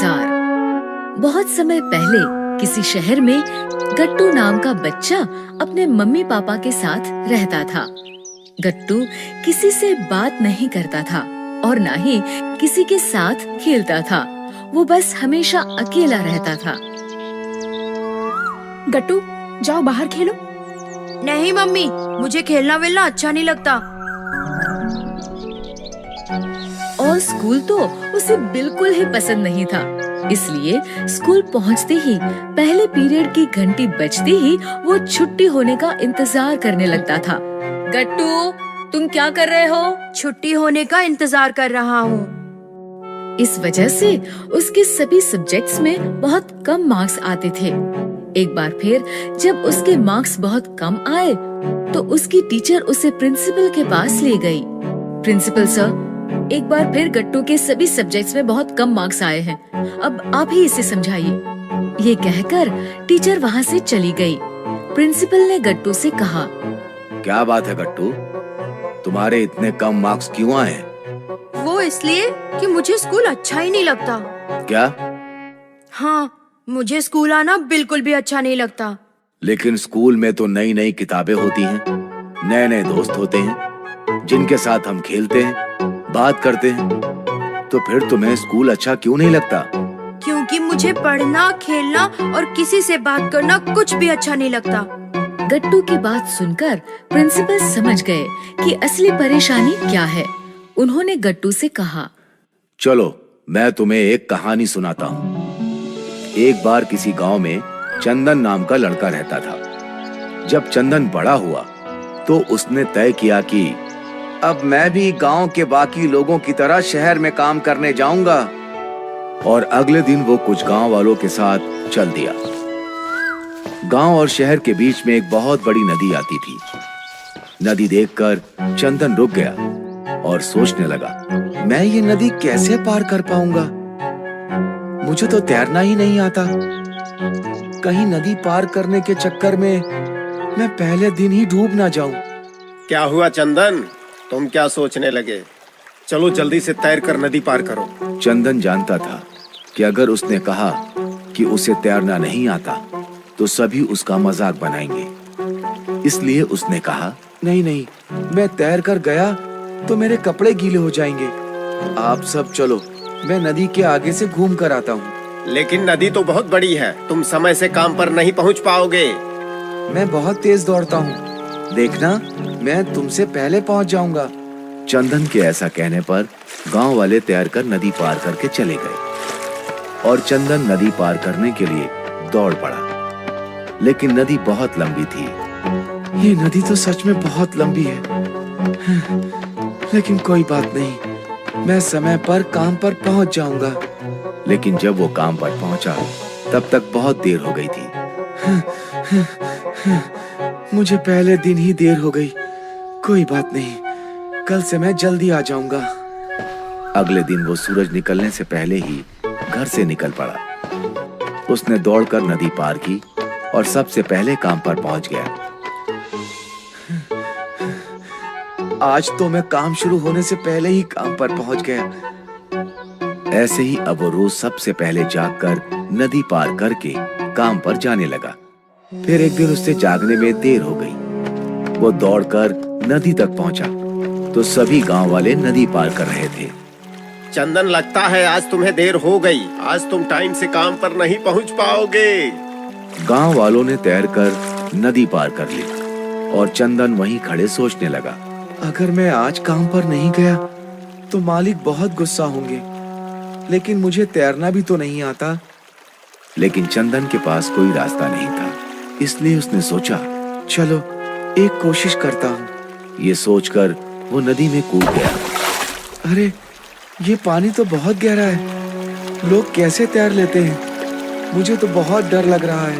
इंतजार। बहुत समय पहले किसी शहर में गट्टू नाम का बच्चा अपने मम्मी पापा के साथ रहता था। गट्टू किसी से बात नहीं करता था और ना ही किसी के साथ खेलता था। वो बस हमेशा अकेला रहता था। गट्टू, जाओ बाहर खेलो। नहीं मम्मी, मुझे खेलना वेलना अच्छा नहीं लगता। और स्कूल तो उसे बिल्कुल ही पसंद नहीं था। इसलिए स्कूल पहुंचते ही पहले पीरियड की घंटी बजते ही वो छुट्टी होने का इंतजार करने लगता था। गट्टू, तुम क्या कर रहे हो? छुट्टी होने का इंतजार कर रहा हूँ। इस वजह से उसके सभी सब्जेक्ट्स में बहुत कम मार्क्स आते थे। एक बार फिर जब उसके मार्क्स बहुत कम आए तो उसकी टीचर उसे प्रिंसिपल के पास ले गई। प्रिंसिपल सर, एक बार फिर गट्टू के सभी सब्जेक्ट्स में बहुत कम मार्क्स आए हैं। अब आप ही इसे समझाइए। ये कहकर टीचर वहाँ से चली गई। प्रिंसिपल ने गट्टू से कहा, क्या बात है गट्टू, तुम्हारे इतने कम मार्क्स क्यों आए? वो इसलिए कि मुझे स्कूल अच्छा ही नहीं लगता। क्या? हाँ, मुझे स्कूल आना बिल्कुल भी अच्छा नहीं लगता। लेकिन स्कूल में तो नई नई किताबें होती हैं, नए नए दोस्त होते हैं जिनके साथ हम खेलते हैं, बात करते हैं। तो फिर तुम्हें स्कूल अच्छा क्यों नहीं लगता? क्योंकि मुझे पढ़ना, खेलना और किसी से बात करना कुछ भी अच्छा नहीं लगता। गट्टू की बात सुनकर प्रिंसिपल समझ गए कि असली परेशानी क्या है। उन्होंने गट्टू से कहा, चलो मैं तुम्हें एक कहानी सुनाता हूँ। एक बार किसी गांव में चंदन नाम का लड़का रहता था। जब चंदन बड़ा हुआ तो उसने तय किया कि अब मैं भी गांव के बाकी लोगों की तरह शहर में काम करने जाऊंगा। और अगले दिन वो कुछ गांव वालों के साथ चल दिया। गांव और शहर के बीच में एक बहुत बड़ी नदी आती थी। नदी देखकर चंदन रुक गया और सोचने लगा, मैं ये नदी कैसे पार कर पाऊंगा? मुझे तो तैरना ही नहीं आता। कहीं नदी पार करने के चक्कर में मैं पहले दिन ही डूब ना जाऊं। क्या हुआ चंदन, तुम क्या सोचने लगे? चलो जल्दी से तैर कर नदी पार करो। चंदन जानता था कि अगर उसने कहा कि उसे तैरना नहीं आता तो सभी उसका मजाक बनाएंगे। इसलिए उसने कहा, नहीं नहीं, मैं तैर कर गया तो मेरे कपड़े गीले हो जाएंगे। आप सब चलो, मैं नदी के आगे से घूम कर आता हूँ। लेकिन नदी तो बहुत बड़ी है, तुम समय से काम पर नहीं पहुँच पाओगे। मैं बहुत तेज दौड़ता हूँ, देखना मैं तुमसे पहले पहुँच जाऊंगा। चंदन के ऐसा कहने पर गांव वाले तैर कर नदी पार करके चले गए और चंदन नदी पार करने के लिए दौड़ पड़ा। लेकिन नदी बहुत लंबी थी। ये नदी तो सच में बहुत लंबी है। लेकिन कोई बात नहीं, मैं समय पर काम पर पहुंच जाऊंगा। लेकिन जब वो काम पर पहुंचा तब तक बहुत देर हो गई थी। मुझे पहले दिन ही देर हो गई। कोई बात नहीं, कल से मैं जल्दी आ जाऊंगा। अगले दिन वो सूरज निकलने से पहले ही घर से निकल पड़ा। उसने दौड़कर नदी पार की और सबसे पहले काम पर पहुंच गया। आज तो मैं काम शुरू होने से पहले ही काम पर पहुंच गया। ऐसे ही अब वो रोज सबसे पहले जागकर नदी पार करके काम पर जाने लगा। फिर एक दिन उससे जागने में देर हो गई। वो दौड़कर नदी तक पहुंचा तो सभी गांव वाले नदी पार कर रहे थे। चंदन, लगता है आज तुम्हें देर हो गई। आज तुम टाइम से काम पर नहीं पहुँच पाओगे। गांव वालों ने तैरकर नदी पार कर ली और चंदन वहीं खड़े सोचने लगा, अगर मैं आज काम पर नहीं गया तो मालिक बहुत गुस्सा होंगे। लेकिन मुझे तैरना भी तो नहीं आता। लेकिन चंदन के पास कोई रास्ता नहीं था, इसलिए उसने सोचा, चलो एक कोशिश करता हूँ। ये सोचकर वो नदी में कूद गया। अरे, ये पानी तो बहुत गहरा है। लोग कैसे तैर लेते हैं? मुझे तो बहुत डर लग रहा है।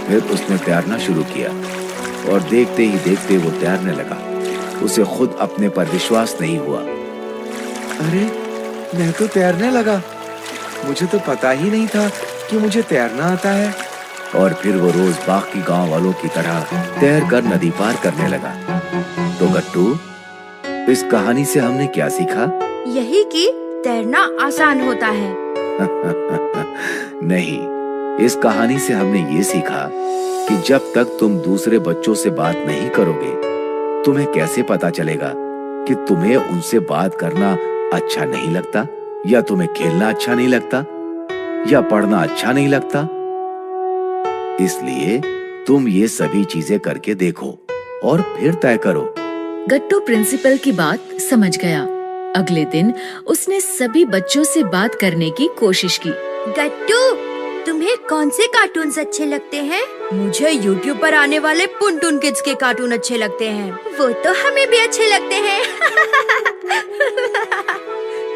फिर उसने तैरना शुरू किया और देखते ही देखते वो तैरने लगा। उसे खुद अपने पर विश्वास नहीं हुआ। अरे, मैं तो तैरने लगा। मुझे तो पता ही नहीं था कि मुझे तैरना आता है। और फिर वो रोज बाकी गांव वालों की तरह तैरकर नदी पार करने लगा। तो गट्टू, इस कहानी से हमने क्या सीखा? यही कि तैरना आसान होता है। नहीं, इस कहानी से हमने ये सीखा कि जब तक तुम दूसरे बच्चों से बात नहीं करोगे, तुम्हें कैसे पता चलेगा कि तुम्हें उनसे बात करना अच्छा नहीं लगता, या तुम्हें खेलना अच्छा नहीं लगता, या पढ़ना अच्छा नहीं लगता। इसलिए तुम ये सभी चीजें करके देखो और फिर तय करो। गट्टू प्रिंसिपल की बात समझ गया। अगले दिन उसने सभी बच्चों से बात करने की कोशिश की। गट्टू, तुम्हें कौन से कार्टून्स अच्छे लगते हैं? मुझे YouTube पर आने वाले पुनटून किड्स के कार्टून अच्छे लगते हैं। वो तो हमें भी अच्छे लगते हैं।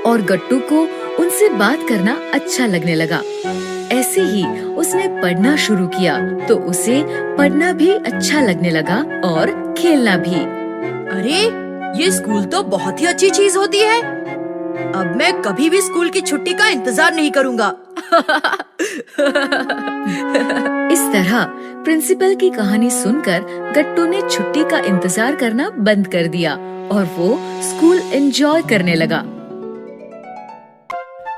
और गट्टू को उनसे बात करना अच्छा लगने लगा। ऐसे ही उसने पढ़ना शुरू किया तो उसे पढ़ना भी अच्छा लगने लगा और खेलना भी। अरे, ये स्कूल तो बहुत ही अच्छी चीज होती है। अब मैं कभी भी स्कूल की छुट्टी का इंतजार नहीं करूँगा। इस तरह प्रिंसिपल की कहानी सुनकर गट्टू ने छुट्टी का इंतजार करना बंद कर दिया और वो स्कूल एंजॉय करने लगा।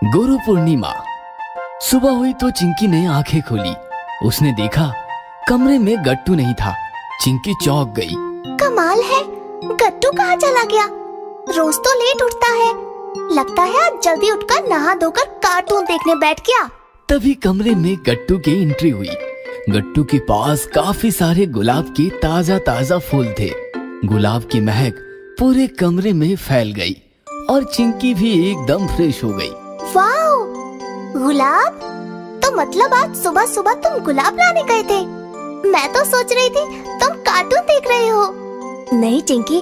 गुरु पूर्णिमा। सुबह हुई तो चिंकी ने आंखें खोली। उसने देखा कमरे में गट्टू नहीं था। चिंकी चौंक गई। कमाल है, गट्टू कहाँ चला गया? रोज तो लेट उठता है। लगता है आज जल्दी उठकर नहा धोकर कार्टून देखने बैठ गया। तभी कमरे में गट्टू की एंट्री हुई। गट्टू के पास काफी सारे गुलाब के ताजा ताजा फूल थे। गुलाब की महक पूरे कमरे में फैल गई और चिंकी भी एकदम फ्रेश हो गई। वाओ, गुलाब? तो मतलब आज सुबह सुबह तुम गुलाब लाने गए थे? मैं तो सोच रही थी तुम कार्टून देख रहे हो। नहीं चिंकी,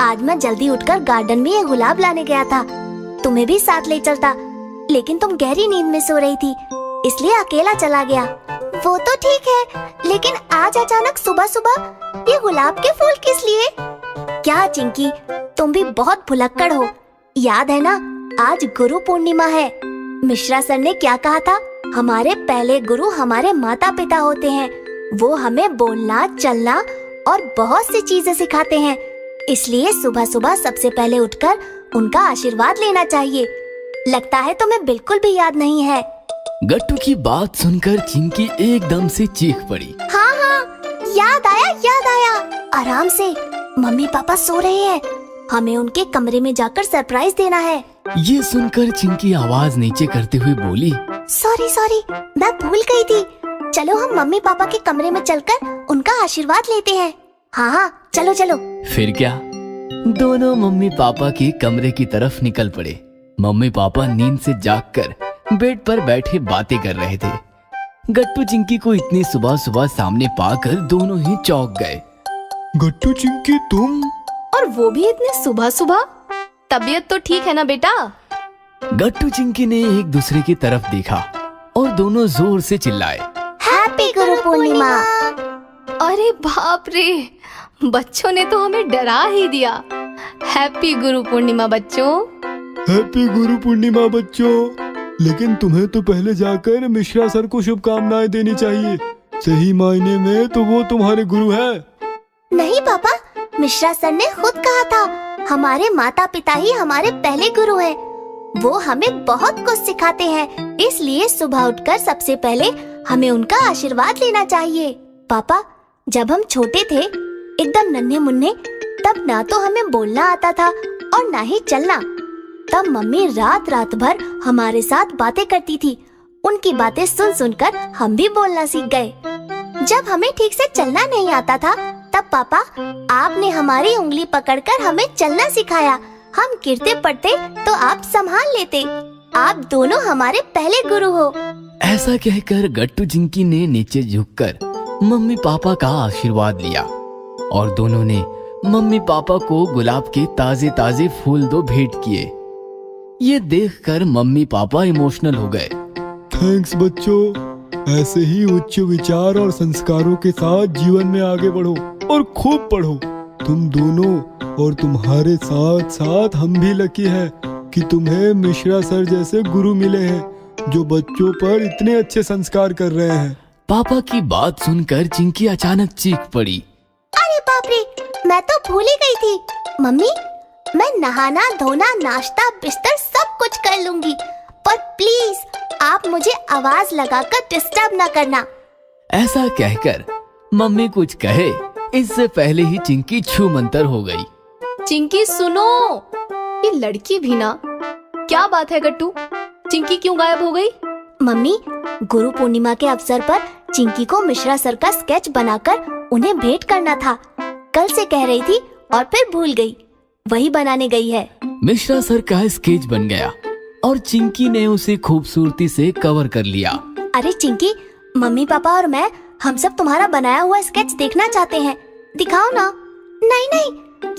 आज मैं जल्दी उठकर गार्डन में ये गुलाब लाने गया था। तुम्हें भी साथ ले चलता, लेकिन तुम गहरी नींद में सो रही थी, इसलिए अकेला चला गया। वो तो ठीक है, लेकिन आज अचानक सुबह सुबह ये गुलाब के फूल किस लिए? क्या चिंकी, तुम भी बहुत भुलक्कड़ हो। याद है ना, आज गुरु पूर्णिमा है। मिश्रा सर ने क्या कहा था? हमारे पहले गुरु हमारे माता पिता होते हैं। वो हमें बोलना, चलना और बहुत सी चीजें सिखाते हैं। इसलिए सुबह सुबह सबसे पहले उठकर उनका आशीर्वाद लेना चाहिए। लगता है तुम्हें बिल्कुल भी याद नहीं है। गट्टू की बात सुनकर चिंकी एकदम से चीख पड़ी। हाँ हाँ, याद आया याद आया। आराम से, मम्मी पापा सो रहे हैं। हमें उनके कमरे में जाकर सरप्राइज देना है। ये सुनकर चिंकी आवाज नीचे करते हुए बोली, सॉरी, मैं भूल गई थी। चलो हम मम्मी पापा के कमरे में चलकर उनका आशीर्वाद लेते हैं। हाँ, चलो चलो। फिर क्या, दोनों मम्मी पापा के कमरे की तरफ निकल पड़े। मम्मी पापा नींद से जागकर बेड पर बैठे बातें कर रहे थे। गट्टू चिंकी को इतनी सुबह सुबह सामने पाकर दोनों ही चौंक गए। गट्टू, चिंकी, तुम? और वो भी इतने सुबह सुबह? तबीयत तो ठीक है ना बेटा? गट्टू चिंकी ने एक दूसरे की तरफ देखा और दोनों जोर से चिल्लाए, हैप्पी गुरु पूर्णिमा। अरे बाप रे, बच्चों ने तो हमें डरा ही दिया। हैप्पी गुरु पूर्णिमा बच्चों। हैप्पी गुरु पूर्णिमा बच्चों। लेकिन तुम्हें तो पहले जाकर मिश्रा सर को शुभकामनाएं देनी चाहिए। सही मायने में तो वो तुम्हारे गुरु है। नहीं पापा, मिश्रा सर ने खुद कहा था हमारे माता पिता ही हमारे पहले गुरु हैं। वो हमें बहुत कुछ सिखाते हैं, इसलिए सुबह उठकर सबसे पहले हमें उनका आशीर्वाद लेना चाहिए। पापा, जब हम छोटे थे, एकदम नन्हे मुन्ने, तब ना तो हमें बोलना आता था और ना ही चलना। तब मम्मी रात रात भर हमारे साथ बातें करती थी। उनकी बातें सुन सुनकर हम भी बोलना सीख गए। जब हमें ठीक से चलना नहीं आता था, तब पापा आपने हमारी उंगली पकड़कर हमें चलना सिखाया। हम गिरते पड़ते तो आप संभाल लेते। आप दोनों हमारे पहले गुरु हो। ऐसा कहकर गट्टू चिंकी ने नीचे झुककर मम्मी पापा का आशीर्वाद लिया और दोनों ने मम्मी पापा को गुलाब के ताजे ताजे फूल दो भेंट किए। ये देखकर मम्मी पापा इमोशनल हो गए। थैंक्स बच्चों। ऐसे ही उच्च विचार और संस्कारों के साथ जीवन में आगे बढ़ो और खूब पढ़ो। तुम दोनों और तुम्हारे साथ साथ हम भी लकी हैं कि तुम्हें मिश्रा सर जैसे गुरु मिले हैं जो बच्चों पर इतने अच्छे संस्कार कर रहे हैं। पापा की बात सुनकर चिंकी अचानक चीख पड़ी। अरे बाप रे, मैं तो भूल ही गई थी। मम्मी, मैं नहाना धोना नाश्ता बिस्तर सब कुछ कर लूंगी, पर प्लीज आप मुझे आवाज लगाकर डिस्टर्ब ना करना। ऐसा कहकर मम्मी कुछ कहे इससे पहले ही चिंकी छूमंतर हो गई। चिंकी सुनो, ये लड़की भी ना, क्या बात है गट्टू, चिंकी क्यों गायब हो गई? मम्मी, गुरु पूर्णिमा के अवसर पर चिंकी को मिश्रा सर का स्केच बनाकर उन्हें भेंट करना था। कल से कह रही थी और फिर भूल गई, वही बनाने गई है। मिश्रा सर का स्केच बन गया और चिंकी ने उसे खूबसूरती से कवर कर लिया। अरे चिंकी, मम्मी पापा और मैं हम सब तुम्हारा बनाया हुआ स्केच देखना चाहते हैं, दिखाओ ना। नहीं नहीं,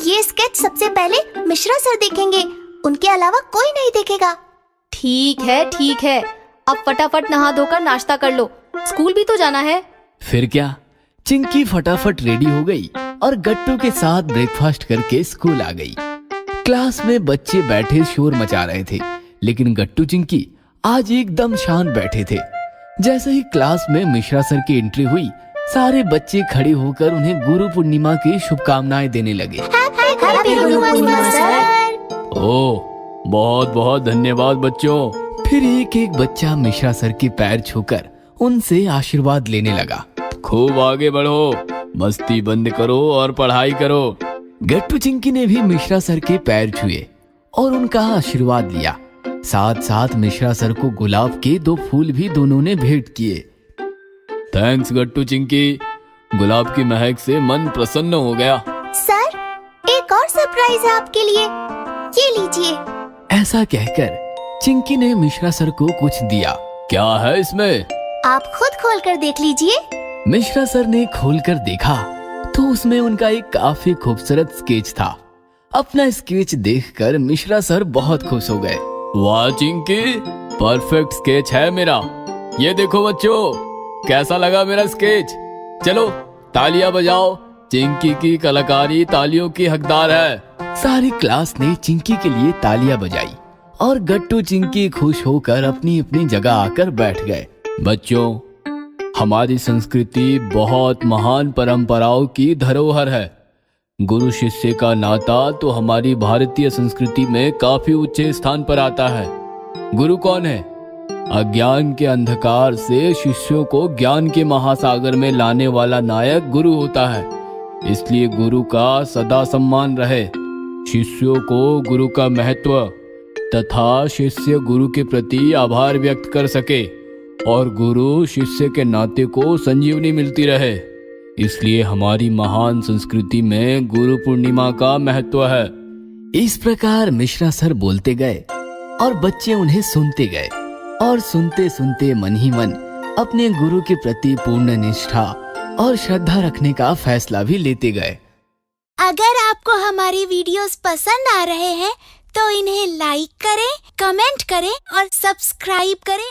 ये स्केच सबसे पहले मिश्रा सर देखेंगे, उनके अलावा कोई नहीं देखेगा। ठीक है, अब फटाफट नहा धोकर नाश्ता कर लो, स्कूल भी तो जाना है। फिर क्या, चिंकी फटाफट रेडी हो गई और गट्टू के साथ ब्रेकफास्ट करके स्कूल आ गई। क्लास में बच्चे बैठे शोर मचा रहे थे, लेकिन गट्टू चिंकी आज एकदम शांत बैठे थे। जैसे ही क्लास में मिश्रा सर की एंट्री हुई, सारे बच्चे खड़े होकर उन्हें गुरु पूर्णिमा की शुभकामनाएं देने लगे। Happy Guru Purnima sir. ओह, बहुत बहुत धन्यवाद बच्चों। फिर एक एक बच्चा मिश्रा सर के पैर छूकर उनसे आशीर्वाद लेने लगा। खूब आगे बढ़ो, मस्ती बंद करो और पढ़ाई करो। गट्टू चिंकी ने भी मिश्रा सर के पैर छुए और उनका आशीर्वाद लिया। साथ साथ मिश्रा सर को गुलाब के 2 फूल भी दोनों ने भेंट किए। थैंक्स गट्टू चिंकी, गुलाब की महक से मन प्रसन्न हो गया। सर, एक और सरप्राइज है आपके लिए, ये लीजिए। ऐसा कहकर चिंकी ने मिश्रा सर को कुछ दिया। क्या है इसमें? आप खुद खोल कर देख लीजिए। मिश्रा सर ने खोलकर देखा तो उसमें उनका एक काफी खूबसूरत स्केच था। अपना स्केच देखकर मिश्रा सर बहुत खुश हो गए। वाह चिंकी, परफेक्ट स्केच है मेरा। ये देखो बच्चों, कैसा लगा मेरा स्केच? चलो तालियां बजाओ, चिंकी की कलाकारी तालियों की हकदार है। सारी क्लास ने चिंकी के लिए तालियां बजाई और गट्टू चिंकी खुश होकर अपनी अपनी जगह आकर बैठ गए। बच्चों, हमारी संस्कृति बहुत महान परंपराओं की धरोहर है। गुरु शिष्य का नाता तो हमारी भारतीय संस्कृति में काफी ऊंचे स्थान पर आता है। गुरु कौन है? अज्ञान के अंधकार से शिष्यों को ज्ञान के महासागर में लाने वाला नायक गुरु होता है। इसलिए गुरु का सदा सम्मान रहे। शिष्यों को गुरु का महत्व तथा शिष्य गुरु के प्रति आभार व्यक्त कर सके और गुरु शिष्य के नाते को संजीवनी मिलती रहे। इसलिए हमारी महान संस्कृति में गुरु पूर्णिमा का महत्व है। इस प्रकार मिश्रा सर बोलते गए और बच्चे उन्हें सुनते गए और सुनते सुनते मन ही मन अपने गुरु के प्रति पूर्ण निष्ठा और श्रद्धा रखने का फैसला भी लेते गए। अगर आपको हमारी वीडियोस पसंद आ रहे हैं तो इन्हें लाइक करें, कमेंट करें और सब्सक्राइब करें